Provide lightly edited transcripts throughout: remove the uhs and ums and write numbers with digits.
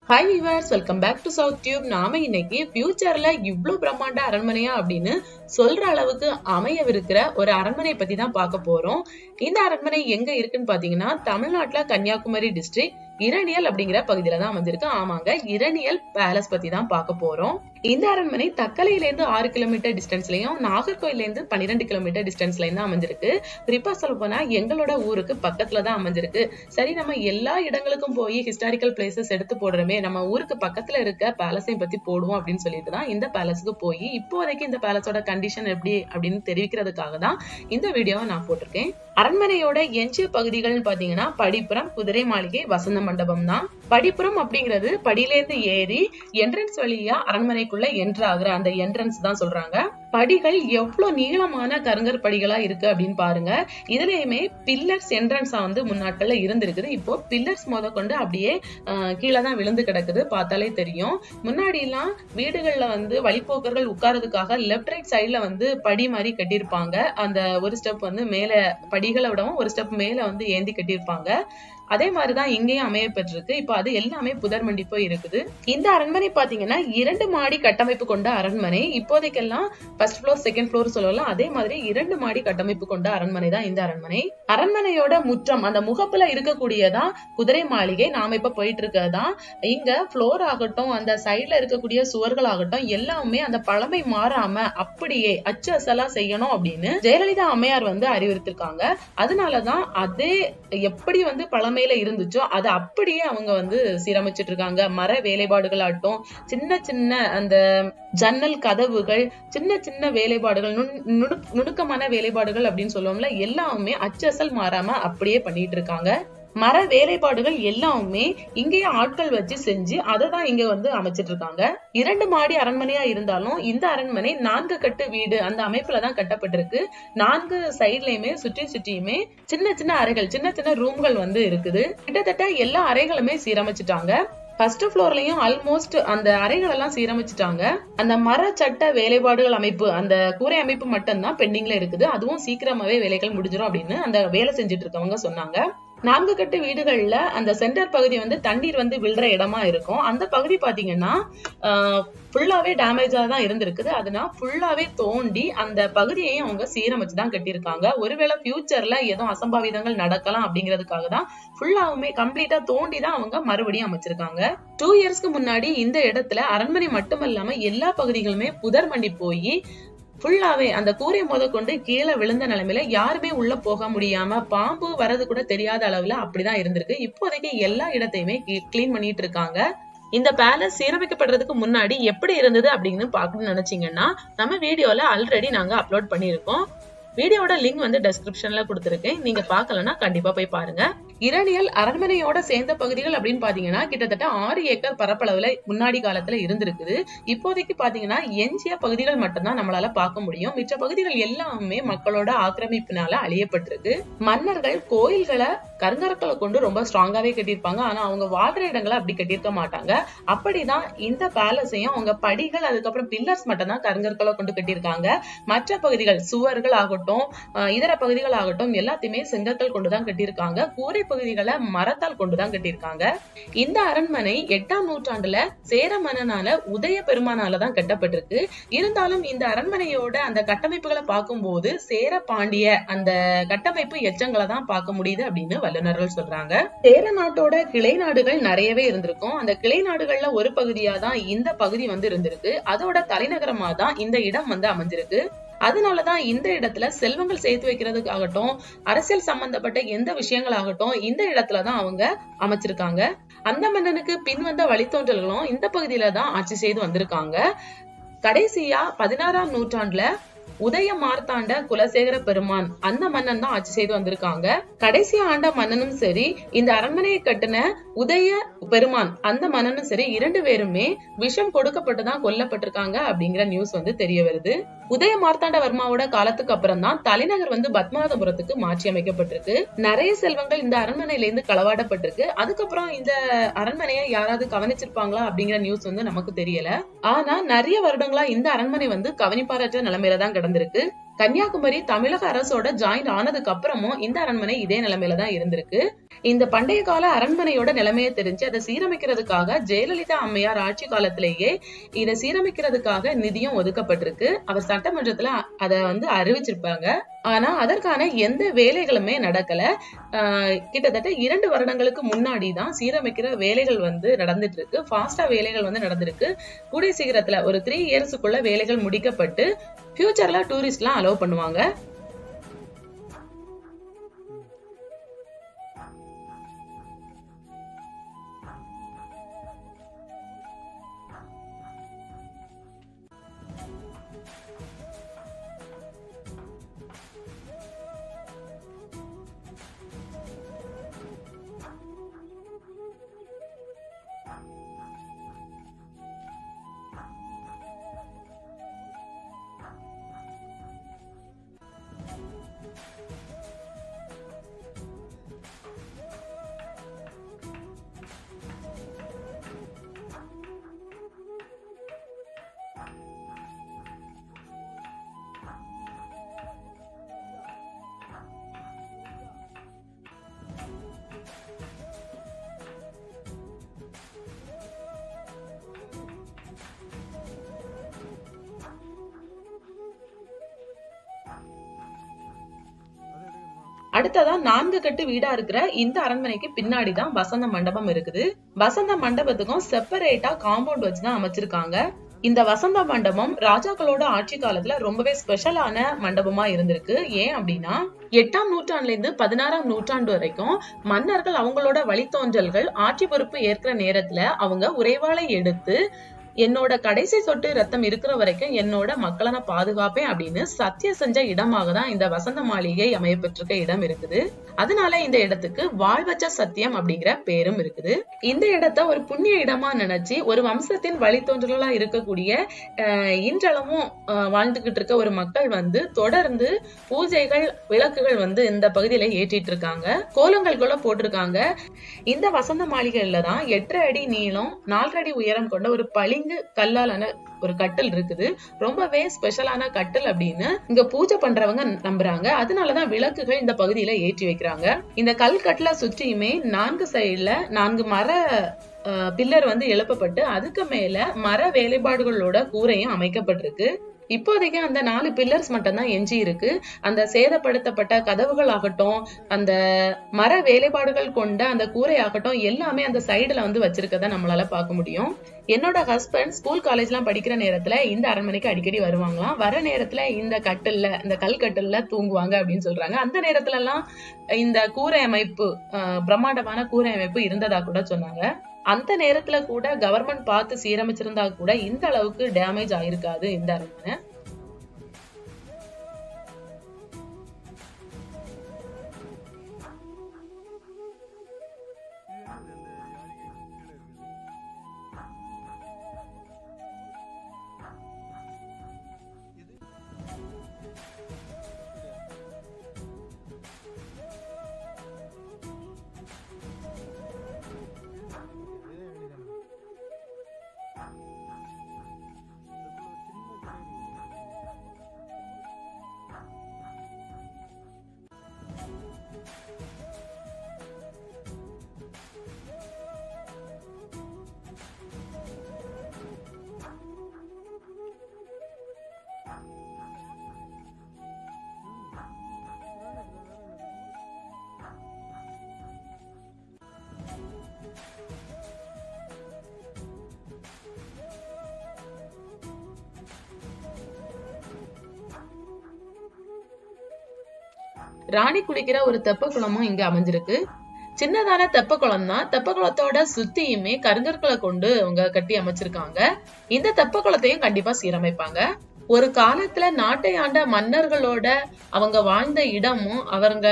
Hi viewers, welcome back to South Tube. நாம இன்னைக்கு ஃபியூச்சர்ல இவ்ளோ பிரம்மாண்ட அரண்மனையா அப்படின்னு சொல்ற அளவுக்கு அமையவிருக்கிற ஒரு அரண்மனை பத்தி தான் பார்க்க போறோம். இந்த அரண்மனை எங்க இருக்குன்னு பாத்தீங்கன்னா தமிழ்நாட்டுல கன்னியாகுமரி டிஸ்ட்ரிக்ட் இரணியல் அப்படிங்கிற பகுதியில தான் அமைஞ்சிருக்கு. ஆமாங்க, இரணியல் பேலஸ் பத்தி தான் பார்க்க போறோம். இந்த அரண்மனை தக்கலையில இருந்து 6 கிலோமீட்டர் டிஸ்டன்ஸ்லயும் நாகர்கோயில இருந்து 12 கிலோமீட்டர் டிஸ்டன்ஸ்லயும் தான் அமைஞ்சிருக்கு. குறிப்பா சொல்ல போனா எங்களோட ஊருக்கு பக்கத்துல தான் அமைஞ்சிருக்கு. சரி, நம்ம எல்லா இடங்களுக்கும் போய் ஹிஸ்டாரிக்கல் பிளேசஸ் எடுத்து போடுறோமே, நம்ம ஊருக்கு பக்கத்துல இருக்க பேலஸை பத்தி போடுவோம் அப்படின்னு சொல்லிட்டு தான் இந்த பேலஸுக்கு போய் இப்போதைக்கு இந்த பேலஸோட கண்டிஷன் எப்படி அப்படின்னு தெரிவிக்கிறதுக்காக தான் இந்த வீடியோவை நான் போட்டிருக்கேன். அரண்மனையோட எஞ்சிய பகுதிகள்னு பாத்தீங்கன்னா படிப்புறம், குதிரை மாளிகை, வசந்த மண்டபம் தான். படிப்புறம் அப்படிங்கிறது படியிலேருந்து ஏறி என்ட்ரன்ஸ் வழியா அரண்மனைக்குள்ள என்ட்ரு ஆகுற அந்த என்ட்ரன்ஸ் தான் சொல்றாங்க. படிகள் எவ்வளவு நீளமான கருங்கற் படிகளா இருக்கு அப்படின்னு பாருங்க. இதுலயுமே பில்லர்ஸ் என்ட்ரன்ஸா வந்து முன்னாட்கள்ல இருந்திருக்குது. இப்போ பில்லர்ஸ் முத கொண்டு அப்படியே கீழே தான் விழுந்து கிடக்குது, பார்த்தாலே தெரியும். முன்னாடி எல்லாம் வீடுகள்ல வந்து வழிபோக்கர்கள் உட்கார்றதுக்காக லெப்ட் ரைட் சைட்ல வந்து படி மாதிரி கட்டியிருப்பாங்க. அந்த ஒரு ஸ்டெப் வந்து மேல படிகளை விடவும் ஒரு ஸ்டெப் மேல வந்து ஏந்தி கட்டியிருப்பாங்க. அதே மாதிரிதான் இங்கேயும் அமைய பெற்றிருக்கு. இப்ப அது எல்லாமே புதர் மண்டி போய் இருக்குது. இந்த அரண்மனை பாத்தீங்கன்னா 2 மாடி கட்டமைப்பு கொண்ட அரண்மனை. இப்போதைக்கெல்லாம் ஃபர்ஸ்ட் ஃப்ளோர் செகண்ட் ஃப்ளோர் சொல்லலாம். அதே மாதிரி 2 மாடி கட்டமைப்பு கொண்ட அரண்மனை தான் இந்த அரண்மனை. அரண்மனையோட முற்றம் அந்த முகப்புல இருக்கக்கூடியதான் குதிரை மாளிகை. நாம இப்ப போயிட்டு இருக்கதான். இங்க ஃப்ளோர் ஆகட்டும், அந்த சைட்ல இருக்கக்கூடிய சுவர்கள் ஆகட்டும், எல்லாமே அந்த பழமை மாறாம அப்படியே அச்சு அசலா செய்யணும் அப்படின்னு ஜெயலலிதா அம்மையார் வந்து அறிவுறுத்திருக்காங்க. அதனாலதான் அதே எப்படி வந்து பழமையில இருந்துச்சோ அதை அப்படியே அவங்க வந்து சீரமைச்சிட்டு இருக்காங்க. மர வேலைப்பாடுகள் ஆகட்டும், சின்ன சின்ன அந்த ஜன்னல் கதவுகள், சின்ன சின்ன வேலைப்பாடுகள், நுணுக்கமான வேலைப்பாடுகள் அப்படின்னு சொல்லுவோம்ல, எல்லாமே அச்சசல் மாறாம அப்படியே பண்ணிட்டு இருக்காங்க. மர வேலைப்பாடுகள் எல்லாமே இங்கேயே ஆட்கள் வச்சு செஞ்சு அதை தான் இங்க வந்து அமைச்சிட்டு இருக்காங்க. 2 மாடி அரண்மனையா இருந்தாலும் இந்த அரண்மனை 4 கட்டு வீடு அந்த அமைப்புலதான் கட்டப்பட்டிருக்கு. 4 சைட்லயுமே சுற்றியுமே சின்ன சின்ன அறைகள், சின்ன சின்ன ரூம்கள் வந்து இருக்குது. கிட்டத்தட்ட எல்லா அறைகளுமே சீரமைச்சிட்டாங்க. ஃபர்ஸ்ட் ஃப்ளோர்லயும் ஆல்மோஸ்ட் அந்த அறைகள் எல்லாம் சீரமைச்சிட்டாங்க. அந்த மர சட்ட வேலைப்பாடுகள் அமைப்பு, அந்த கூரை அமைப்பு மட்டும்தான் பெண்டிங்ல இருக்குது. அதுவும் சீக்கிரமாவே வேலைகள் முடிஞ்சிடும் அப்படின்னு அந்த வேலை செஞ்சுட்டு இருக்கவங்க சொன்னாங்க. 4 கட்டு வீடுகள்ல அந்த சென்டர் பகுதி வந்து தண்ணீர் வந்து விழுற இடமா இருக்கும். அந்த பகுதி பாத்தீங்கன்னா ஃபுல்லாவே டேமேஜா தான் இருந்திருக்குது. அதனால ஃபுல்லாவே தோண்டி அந்த பகுதியையும் அவங்க சீரமைச்சுதான் கட்டியிருக்காங்க. ஒருவேளை ஃபியூச்சர்ல ஏதோ அசம்பாவிதங்கள் நடக்கலாம் அப்படிங்கிறதுக்காக தான் ஃபுல்லாவுமே கம்ப்ளீட்டா தோண்டி தான் அவங்க மறுபடியும் அமைச்சிருக்காங்க. 2 இயர்ஸ்க்கு முன்னாடி இந்த இடத்துல அரண்மனை மட்டுமல்லாம எல்லா பகுதிகளுமே புதர் மண்டி போய் ஃபுல்லாவே அந்த கூரை முத கொண்டு கீழே விழுந்த நிலைமையில யாருமே உள்ள போக முடியாம, பாம்பு வர்றது கூட தெரியாத அளவுல அப்படிதான் இருந்திருக்கு. இப்போதைக்கு எல்லா இடத்தையுமே கிளீன் பண்ணிட்டு இருக்காங்க. இந்த பேலஸ் சீரமைக்கப்படுறதுக்கு முன்னாடி எப்படி இருந்தது அப்படின்னு பாக்கணும்னு நினைச்சீங்கன்னா நம்ம வீடியோல ஆல்ரெடி நாங்க அப்லோட் பண்ணிருக்கோம். வீடியோட லிங்க் வந்து டிஸ்கிரிப்ஷன்ல கொடுத்திருக்கேன். நீங்க பாக்கலன்னா கண்டிப்பா போய் பாருங்க. இரணியல் அரண்மனையோட சேர்ந்த பகுதிகள் அப்படின்னு பாத்தீங்கன்னா கிட்டத்தட்ட 6 ஏக்கர் பரப்பளவுல முன்னாடி காலத்துல இருந்திருக்குது. இப்போதைக்கு பாத்தீங்கன்னா எஞ்சிய பகுதிகள் மட்டும்தான் நம்மளால பார்க்க முடியும். மிச்ச பகுதிகள் எல்லாமே மக்களோட ஆக்கிரமிப்பினால அழியப்பட்டிருக்கு. மன்னர்கள் கோயில்களை கருங்கற்களை கொண்டு ரொம்ப ஸ்ட்ராங்காவே கட்டியிருப்பாங்க. ஆனா அவங்க வாழ்ற இடங்களை அப்படி கட்டியிருக்க மாட்டாங்க. அப்படிதான் இந்த பேலஸையும் அவங்க படிகள், அதுக்கப்புறம் பில்லர்ஸ் மட்டும் தான் கருங்கற்களை கொண்டு கட்டியிருக்காங்க. மற்ற பகுதிகள் சுவர்கள் ஆகட்டும், இதர பகுதிகள் ஆகட்டும், எல்லாத்தையுமே செங்கற்கள் கொண்டுதான் கட்டியிருக்காங்க. கூரை பகுதிகளை மரத்தால் கொண்டுதான் கட்டியிருக்காங்க. இந்த அரண்மனை 8ஆம் நூற்றாண்டுல சேர மன்னனால உதய பெருமானாலதான் கட்டப்பட்டிருக்கு. இருந்தாலும் இந்த அரண்மனையோட அந்த கட்டமைப்புகளை பார்க்கும்போது சேர பாண்டிய அந்த கட்டமைப்பு எச்சங்களை தான் பார்க்க முடியுது அப்படின்னு வல்லுநர்கள் சொல்றாங்க. சேர நாட்டோட கிளை நாடுகள் நிறையவே இருந்திருக்கும். அந்த கிளை நாடுகள்ல ஒரு பகுதியா தான் இந்த பகுதி வந்து இருந்திருக்கு. அதோட தலைநகரமா தான் இந்த இடம் வந்து அமைஞ்சிருக்கு. அதனாலதான் இந்த இடத்துல செல்வங்கள் சேர்த்து வைக்கிறதுக்காகட்டும், அரசியல் சம்பந்தப்பட்ட எந்த விஷயங்கள் ஆகட்டும் இந்த இடத்துலதான் அவங்க அமைச்சிருக்காங்க. அந்த மன்னனுக்கு பின் வந்த வழித்தோன்றல்களும் இந்த பகுதியில தான் ஆட்சி செய்து வந்திருக்காங்க. கடைசியா 16ஆம் நூற்றாண்டுல உதய மார்த்தாண்ட குலசேகர பெருமான் அந்த மன்னன் தான் ஆட்சி செய்து வந்திருக்காங்க. கடைசி ஆண்ட மன்னனும் சரி, இந்த அரண்மனையை கட்டின உதய பெருமான் அந்த மன்னனும் சரி, 2 பேருமே விஷம் கொடுக்கப்பட்டுதான் கொல்லப்பட்டிருக்காங்க அப்படிங்கிற நியூஸ் வந்து தெரிய வருது. உதய மார்த்தாண்ட வர்மாவோட காலத்துக்கு அப்புறம் தான் தலைநகர் வந்து பத்மநாபபுரத்துக்கு மாற்றி அமைக்கப்பட்டிருக்கு. நிறைய செல்வங்கள் இந்த அரண்மனையில இருந்து களவாடப்பட்டிருக்கு. அதுக்கப்புறம் இந்த அரண்மனையை யாராவது கவனிச்சிருப்பாங்களா அப்படிங்கிற நியூஸ் வந்து நமக்கு தெரியல. ஆனா நிறைய வருடங்களா இந்த அரண்மனை வந்து கவனிப்பாரற்ற நிலைமையில தான் கிடந்திருக்கு. கன்னியாகுமரி தமிழக அரசோட ஜாயின் ஆனதுக்கு அப்புறமும் இந்த அரண்மனை இதே நிலைமையில தான் இருந்திருக்கு. இந்த பண்டைய கால அரண்மனையோட நிலைமையை தெரிஞ்சு அதை சீரமைக்கிறதுக்காக ஜெயலலிதா அம்மையார் ஆட்சி காலத்திலேயே இதை சீரமைக்கிறதுக்காக நிதியும் ஒதுக்கப்பட்டிருக்கு. அவர் சட்டமன்றத்துல அதை அறிவிச்சிருப்பாங்க. ஆனா அதற்கான எந்த வேலைகளுமே நடக்கல. கிட்டத்தட்ட 2 வருடங்களுக்கு முன்னாடிதான் சீரமைக்கிற வேலைகள் நடந்துட்டு இருக்கு. ஃபாஸ்டா வேலைகள் நடந்திருக்கு. கூடிய சீக்கிரத்துல ஒரு 3 இயர்ஸுக்குள்ள வேலைகள் முடிக்கப்பட்டு ஃபியூச்சர்ல டூரிஸ்ட்லாம் அலோவ் பண்ணுவாங்க. அடுத்ததா 4 கட்டு வீடா இருக்கிற இந்த அரண்மனைக்கு பின்னாடிதான் வசந்த மண்டபம் இருக்குது. வசந்த மண்டபத்துக்கும் செப்பரேட்டா காம்பவுண்ட் வச்சுதான் அமைச்சிருக்காங்க. இந்த வசந்த மண்டபம் ராஜாக்களோட ஆட்சி காலத்துல ரொம்பவே ஸ்பெஷலான மண்டபமா இருந்திருக்கு. ஏன் அப்படின்னா 8ஆம் நூற்றாண்டுல இருந்து 16ஆம் நூற்றாண்டு வரைக்கும் மன்னர்கள் அவங்களோட வழித்தோன்றல்கள் ஆட்சி பொறுப்பு ஏற்கிற நேரத்துல அவங்க உறைவாளை எடுத்து என்னோட கடைசி சொட்டு ரத்தம் இருக்கிற வரைக்கும் என்னோட மக்களை நான் பாதுகாப்பேன் அப்படின்னு சத்தியம் செஞ்ச இடமாக தான் இந்த வசந்த மாளிகை அமையப்பட்டிருக்க இடம் இருக்குது. அதனால இந்த இடத்துக்கு வாழ்வச்ச சத்தியம் அப்படிங்கிற பேரும் இருக்குது. இந்த இடத்த ஒரு புண்ணிய இடமா நினைச்சு ஒரு வம்சத்தின் வழித்தோன்றலா இருக்கக்கூடிய இன்றளவும் வாழ்ந்துகிட்டு இருக்க ஒரு மக்கள் தொடர்ந்து பூஜைகள் விளக்குகள் இந்த பகுதியில ஏற்றிட்டு இருக்காங்க. கோலங்கள் கூட போட்டிருக்காங்க. இந்த வசந்த மாளிகையில தான் 8 அடி நீளம் 4 அடி உயரம் கொண்ட ஒரு பளிங்கு கல்லாலான ஒரு கட்டில் இருக்குது. ரொம்பவே ஸ்பெஷலான கட்டில் அப்படின்னு இங்க பூஜை பண்றவங்க நம்புறாங்க. அதனாலதான் விளக்குகள் இந்த பகுதியில ஏற்றி வைக்கிறாங்க. இந்த கல் கட்டில சுற்றியுமே 4 சைடுல 4 மர பில்லர் எழுப்பப்பட்டு அதுக்கு மேல மர வேலைப்பாடுகளோட கூரையும் அமைக்கப்பட்டிருக்கு. இப்போதைக்கு அந்த 4 பில்லர்ஸ் மட்டும் தான் எஞ்சி இருக்கு. அந்த சேதப்படுத்தப்பட்ட கதவுகள் ஆகட்டும், அந்த மர வேலைப்பாடுகள் கொண்ட அந்த கூரை ஆகட்டும், எல்லாமே அந்த சைடுல வச்சிருக்கத நம்மளால பார்க்க முடியும். என்னோட ஹஸ்பண்ட் ஸ்கூல் காலேஜ் எல்லாம் படிக்கிற நேரத்துல இந்த அரண்மனைக்கு அடிக்கடி வருவாங்களாம். வர நேரத்துல இந்த கட்டில்ல, இந்த கல் கட்டில்ல தூங்குவாங்க அப்படின்னு சொல்றாங்க. அந்த நேரத்துல எல்லாம் இந்த கூரை அமைப்பு, பிரம்மாண்டமான கூரை அமைப்பு இருந்ததா கூட சொன்னாங்க. அந்த நேரத்துல கூட கவர்மெண்ட் பார்த்து சீரமைச்சிருந்தா கூட இந்த அளவுக்கு டேமேஜ் ஆயிருக்காது இந்த அரண்மனை. ராணி குளிக்கிற ஒரு தெப்ப குளமும் இங்க அமைஞ்சிருக்கு. சின்னதான தெப்ப குளம் தான். தெப்ப குளத்தோட சுத்தியுமே கருங்கற்களை கொண்டு அவங்க கட்டி அமைச்சிருக்காங்க. இந்த தெப்ப குளத்தையும் கண்டிப்பா சீரமைப்பாங்க. ஒரு காலத்துல நாட்டை ஆண்ட மன்னர்களோட அவங்க வாழ்ந்த இடமும் அவங்க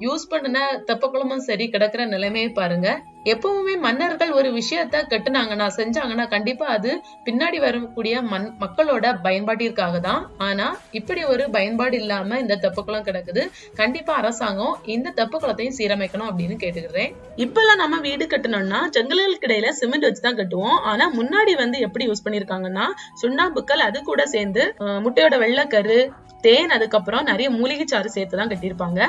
யூஸ் பண்ணின தெப்பக்குளமும் சரி கிடக்குற நிலைமையை பாருங்க. எப்பவுமே மன்னர்கள் ஒரு விஷயத்த கட்டுனாங்கன்னா செஞ்சாங்கன்னா கண்டிப்பா அது பின்னாடி வரக்கூடிய மக்களோட பயன்பாட்டிற்காக தான். ஆனா இப்படி ஒரு பயன்பாடு இல்லாம இந்த தெப்பக்குளம் கிடக்குது. கண்டிப்பா அரசாங்கம் இந்த தெப்பக்குளத்தையும் சீரமைக்கணும் அப்படின்னு கேட்டுக்கிறேன். இப்ப எல்லாம் நம்ம வீடு கட்டணும்னா செங்கல்களுக்கு இடையில சிமெண்ட் வச்சுதான் கட்டுவோம். ஆனா முன்னாடி எப்படி யூஸ் பண்ணிருக்காங்கன்னா சுண்ணாம்புக்கல், அது கூட சேர்ந்து முட்டையோட வெள்ளைக்கரு, தேன் அதுக்கப்புறம் நிறைய மூலிகை சாறு சேர்த்துதான் கட்டியிருப்பாங்க.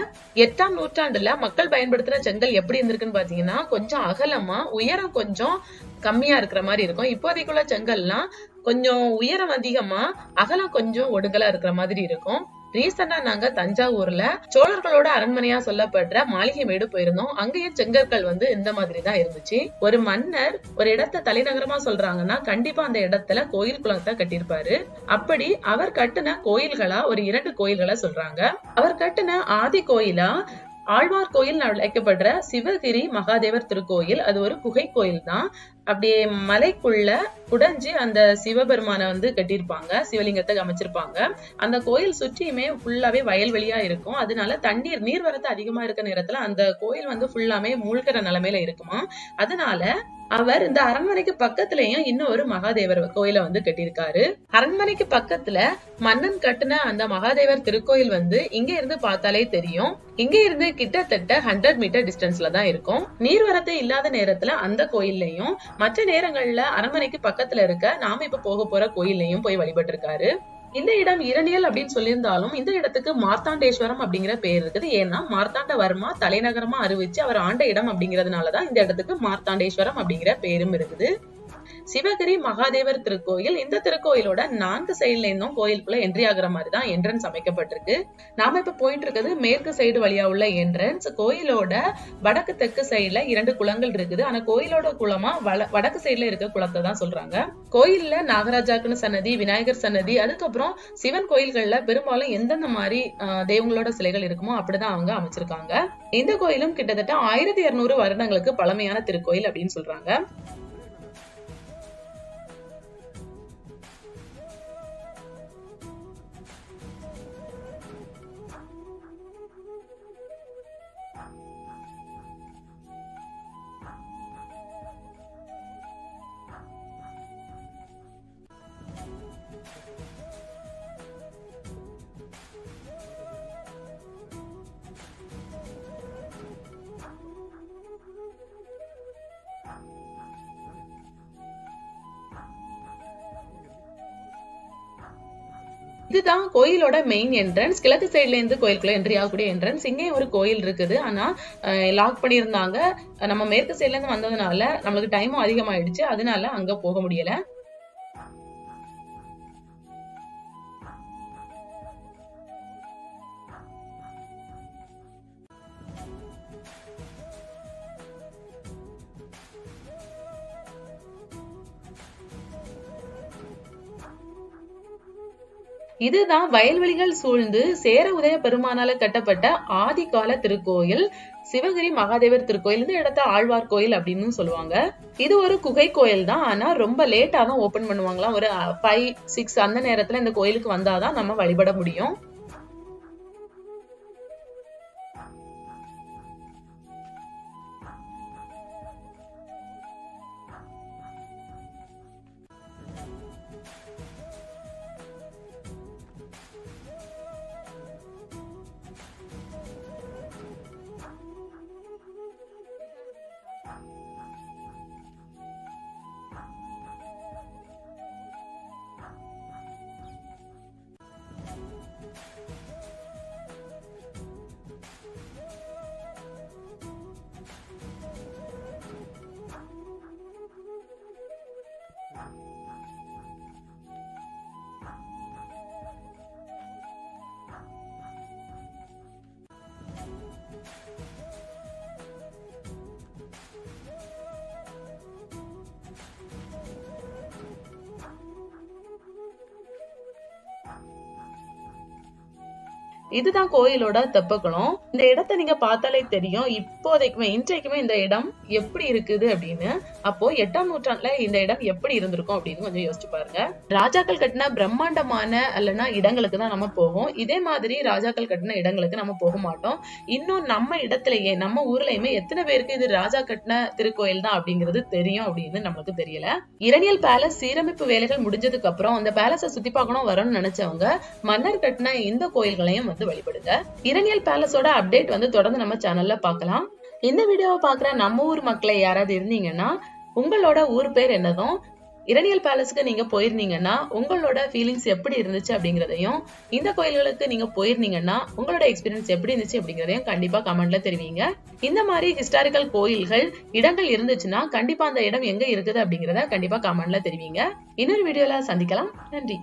8ஆம் நூற்றாண்டுல மக்கள் பயன்படுத்தின செங்கல் எப்படி இருந்திருக்குன்னு பாத்தீங்கன்னா கொஞ்சம் அகலமா உயரம் கொஞ்சம் கம்மியா இருக்கிற மாதிரி இருக்கும். இப்போதைக்குள்ள செங்கல்லாம் கொஞ்சம் உயரம் அதிகமா அகலம் கொஞ்சம் ஒடுங்கலா இருக்கிற மாதிரி இருக்கும். ரீசெண்டா நாங்க தஞ்சாவூர்ல சோழர்களோட அரண்மனையா சொல்லப்படுற மாளிகை மேடு போயிருந்தோம். அங்கேயும் செங்கற்கள் இந்த மாதிரி தான் இருந்துச்சு. ஒரு மன்னர் ஒரு இடத்தை தலைநகரமா சொல்றாங்கன்னா கண்டிப்பா அந்த இடத்துல கோயில் குளத்தை கட்டியிருப்பாரு. அப்படி அவர் கட்டின கோயில்களா ஒரு 2 கோயில்களை சொல்றாங்க. அவர் கட்டின ஆதி கோயிலா ஆழ்வார் கோயில் அழைக்கப்படுற சிவகிரி மகாதேவர் திருக்கோயில். அது ஒரு குகை கோயில் தான். அப்படியே மலைக்குள்ள குடைஞ்சு அந்த சிவபெருமான கட்டியிருப்பாங்க, சிவலிங்கத்தை அமைச்சிருப்பாங்க. அந்த கோயில் சுற்றியுமே ஃபுல்லாவே வயல்வெளியா இருக்கும். அதனால நீர்வரத்து அதிகமா இருக்க நேரத்துல அந்த கோயில் ஃபுல்லாமே மூழ்கிற நிலைமையில இருக்குமா. அதனால அவர் இந்த அரண்மனைக்கு பக்கத்துலயும் இன்னொரு மகாதேவர் கோயில கட்டியிருக்காரு. அரண்மனைக்கு பக்கத்துல மன்னன் கட்டின அந்த மகாதேவர் திருக்கோயில் இங்க இருந்து பார்த்தாலே தெரியும். இங்க இருந்து கிட்டத்தட்ட 100 மீட்டர் டிஸ்டன்ஸ்ல தான் இருக்கும். நீர்வரத்து இல்லாத நேரத்துல அந்த கோயில்லையும் மற்ற நேரங்கள்ல அரண்மனைக்கு பக்கத்துல இருக்க நாம இப்ப போக போற கோயில்லையும் போய் வழிபட்டு இருக்காரு. இந்த இடம் இரணியல் அப்படின்னு சொல்லியிருந்தாலும் இந்த இடத்துக்கு மார்த்தாண்டேஸ்வரம் அப்படிங்கிற பேர் இருக்குது. ஏன்னா மார்த்தாண்டவர்மா தலைநகரமா அறிவிச்சு அவர் ஆண்ட இடம் அப்படிங்கறதுனாலதான் இந்த இடத்துக்கு மார்த்தாண்டேஸ்வரம் அப்படிங்கிற பேரும் இருக்குது. சிவகிரி மகாதேவர் திருக்கோயில். இந்த திருக்கோயிலோட 4 சைடுல இருந்தும் கோயிலுக்குள்ள என்ட்ரி ஆகுற மாதிரிதான் என்ட்ரன்ஸ் அமைக்கப்பட்டிருக்கு. நாம இப்ப போயிட்டு இருக்கிறது மேற்கு சைடு வழியா உள்ள என்ட்ரன்ஸ். கோயிலோட வடக்கு தெற்கு சைடுல 2 குளங்கள் இருக்குது. ஆனா கோயிலோட குளமா வடக்கு சைடுல இருக்க குளத்தை தான் சொல்றாங்க. கோயில்ல நாகராஜாக்குன்னு சன்னதி, விநாயகர் சன்னதி, அதுக்கப்புறம் சிவன் கோயில்கள்ல பெரும்பாலும் எந்தெந்த மாதிரி தெய்வங்களோட சிலைகள் இருக்குமோ அப்படிதான் அவங்க அமைச்சிருக்காங்க. இந்த கோயிலும் கிட்டத்தட்ட 1200 வருடங்களுக்கு பழமையான திருக்கோயில் அப்படின்னு சொல்றாங்க. இதுதான் கோயிலோட மெயின் என்ட்ரன்ஸ். கிழக்கு சைட்ல இருந்து கோயிலுக்குள்ள என்ட்ரி ஆகக்கூடிய என்ட்ரன்ஸ். இங்கே ஒரு கோயில் இருக்குது. ஆனா லாக் பண்ணியிருந்தாங்க. நம்ம மேற்கு சைட்ல இருந்து வந்ததுனால நம்மளுக்கு டைமும் அதிகமாயிடுச்சு. அதனால அங்க போக முடியல. இதுதான் வயல்வெளிகள் சூழ்ந்து சேர உதய பெருமானால கட்டப்பட்ட ஆதிகால திருக்கோயில் சிவகிரி மகாதேவர் திருக்கோயில். இந்த இடத்த ஆழ்வார் கோயில் அப்படின்னு சொல்லுவாங்க. இது ஒரு குகை கோயில் தான். ஆனா ரொம்ப லேட்டா தான் ஓபன் பண்ணுவாங்களாம். ஒரு 5, 6 அந்த நேரத்துல இந்த கோயிலுக்கு வந்தாதான் நம்ம வழிபட முடியும். இதுதான் கோயிலோட தெப்பக்குளம். இந்த இடத்தை நீங்க பார்த்தாலே தெரியும் இப்போதைக்குமே இன்றைக்குமே இந்த இடம் எப்படி இருக்குது அப்படின்னு. அப்போ 8ஆம் நூற்றாண்டுல இந்த இடம் எப்படி இருந்திருக்கும் அப்படின்னு கொஞ்சம் யோசிச்சு பாருங்க. ராஜாக்கள் கட்டின பிரம்மாண்டமான அல்லனா இடங்களுக்கு தான் நம்ம போவோம். இதே மாதிரி ராஜாக்கள் கட்டின இடங்களுக்கு நம்ம போக மாட்டோம். இன்னும் நம்ம இடத்துலயே நம்ம ஊர்லயுமே எத்தனை பேருக்கு இது ராஜா கட்டின திருக்கோயில் தான் அப்படிங்கிறது தெரியும் அப்படின்னு நமக்கு தெரியல. இரணியல் பேலஸ் சீரமைப்பு வேலைகள் முடிஞ்சதுக்கு அப்புறம் அந்த பேலஸை சுத்தி பார்க்கணும் வரணும்னு நினைச்சவங்க மன்னர் கட்டின இந்த கோயில்களையும் வழிபடுங்க. இரணியல் பேலஸோட அப்டேட் தொடர்ந்து நம்ம சேனல்ல பார்க்கலாம். இந்த வீடியோவை பார்க்குற நம்ம ஊர் மக்களை யாராவது இருந்தீங்கன்னா உங்களோட ஊர் பேர் என்னதும் இரணியல் பேலஸ்க்கு நீங்க போயிருந்தீங்கன்னா உங்களோட ஃபீலிங்ஸ் எப்படி இருந்துச்சு அப்படிங்கறதையும், இந்த கோயில்களுக்கு நீங்க போயிருந்தீங்கன்னா உங்களோட எக்ஸ்பீரியன்ஸ் எப்படி இருந்துச்சு அப்படிங்கறதையும் கண்டிப்பா கமெண்ட்ல தெரிவிங்க. இந்த மாதிரி ஹிஸ்டாரிக்கல் கோயில்கள், இடங்கள் இருந்துச்சுன்னா கண்டிப்பா அந்த இடம் எங்க இருக்குது அப்படிங்கறத கண்டிப்பா கமெண்ட்ல தெரிவிங்க. இன்னொரு வீடியோல சந்திக்கலாம். நன்றி.